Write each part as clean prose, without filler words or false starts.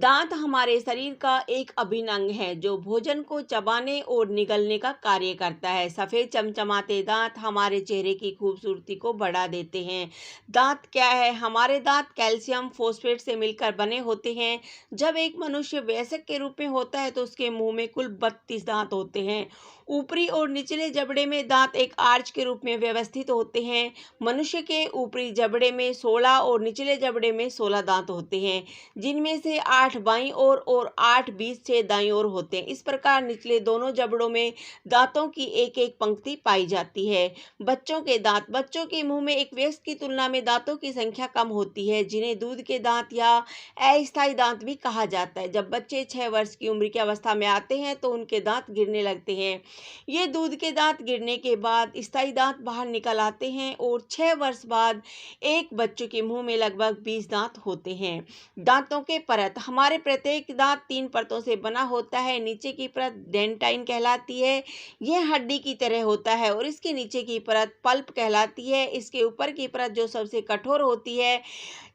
दांत हमारे शरीर का एक अभिन्न अंग है जो भोजन को चबाने और निगलने का कार्य करता है। सफेद चमचमाते दांत हमारे चेहरे की खूबसूरती को बढ़ा देते हैं। दांत क्या है? हमारे दांत कैल्शियम फॉस्फेट से मिलकर बने होते हैं। जब एक मनुष्य वयस्क के रूप में होता है तो उसके मुंह में कुल 32 दांत होते हैं। ऊपरी और निचले जबड़े में दांत एक आर्च के रूप में व्यवस्थित होते हैं। मनुष्य के ऊपरी जबड़े में 16 और निचले जबड़े में 16 दांत होते हैं, जिनमें से 8 बाईं ओर और 8 बीच से दाईं ओर होते हैं। इस प्रकार निचले दोनों जबड़ों में दांतों की एक एक पंक्ति पाई जाती है। बच्चों के दांत। बच्चों के मुंह में एक वयस्क की तुलना में दांतों की संख्या कम होती है, जिन्हें दूध के दांत या अस्थायी दांत भी कहा जाता है। जब बच्चे 6 वर्ष की उम्र की अवस्था में आते हैं तो उनके दांत गिरने लगते हैं। ये दूध के दांत गिरने के बाद स्थायी दांत बाहर निकल आते हैं और 6 वर्ष बाद एक बच्चे के मुंह में लगभग 20 दांत होते हैं। दांतों के परत। हमारे प्रत्येक दांत 3 परतों से बना होता है। नीचे की परत डेंटाइन कहलाती है। यह हड्डी की तरह होता है और इसके नीचे की परत पल्प कहलाती है। इसके ऊपर की परत जो सबसे कठोर होती है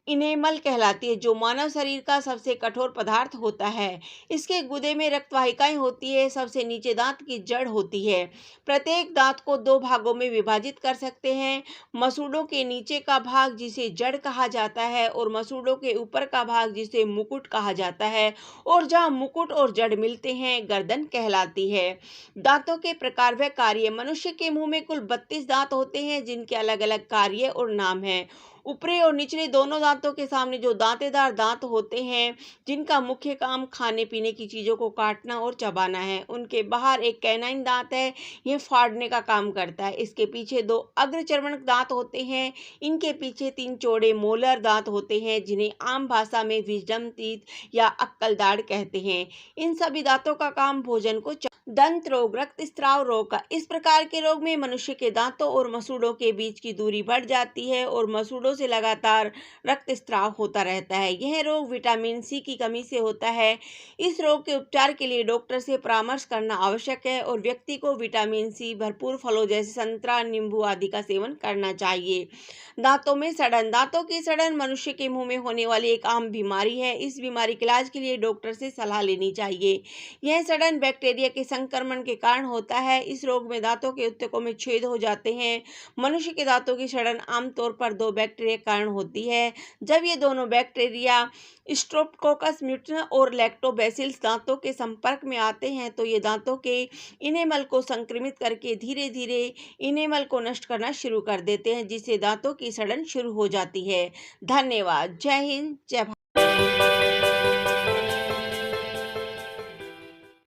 इनेमल कहलाती है, जो मानव शरीर का सबसे कठोर पदार्थ होता है। इसके गुदे में रक्तवाहिकाएं होती है। सबसे नीचे दांत की जड़ होती है। प्रत्येक दांत को 2 भागों में विभाजित कर सकते हैं। मसूड़ों के नीचे का भाग जिसे जड़ कहा जाता है और मसूड़ों के ऊपर का भाग जिसे मुकुट कहा जाता है, और जहां मुकुट और जड़ मिलते हैं गर्दन कहलाती है। दांतों के प्रकार व कार्य। मनुष्य के मुंह में कुल 32 दांत होते हैं, जिनके अलग अलग कार्य और नाम हैं। ऊपरी और निचले दोनों दांतों के सामने जो दांतेदार दांत होते हैं, जिनका मुख्य काम खाने पीने की चीजों को काटना और चबाना है। उनके बाहर एक कैनाइन दांत है, यह फाड़ने का काम करता है। इसके पीछे 2 अग्रचर्वण दांत होते हैं। इनके पीछे 3 चौड़े मोलर दांत होते हैं, जिन्हें आम भाषा में विजडम टीथ या अक्कल दाढ़ कहते हैं। इन सभी दांतों का काम भोजन को दंत रोग। रक्तस्राव रोग का। इस प्रकार के रोग में मनुष्य के दांतों और मसूड़ों के बीच की दूरी बढ़ जाती है और मसूड़ों से लगातार रक्तस्राव होता रहता है। यह रोग विटामिन सी की कमी से होता है। इस रोग के उपचार के लिए डॉक्टर से परामर्श करना आवश्यक है और व्यक्ति को विटामिन सी भरपूर फलों जैसे संतरा, नींबू आदि का सेवन करना चाहिए। दांतों में सड़न। दांतों की सड़न मनुष्य के मुंह में होने वाली एक आम बीमारी है। इस बीमारी के इलाज के लिए डॉक्टर से सलाह लेनी चाहिए। यह सड़न बैक्टीरिया के संक्रमण के कारण होता है। इस रोग में दांतों के ऊतकों में छेद हो जाते हैं। मनुष्य के दांतों की सड़न आमतौर पर 2 बैक्टीरिया के कारण होती है। जब ये दोनों बैक्टीरिया स्ट्रेप्टोकोकस म्यूटेशन और लैक्टोबैसिलस दांतों के संपर्क में आते हैं तो ये दांतों के इनेमल को संक्रमित करके धीरे धीरे इनेमल को नष्ट करना शुरू कर देते हैं, जिससे दांतों की सड़न शुरू हो जाती है। धन्यवाद। जय हिंद, जय भारत।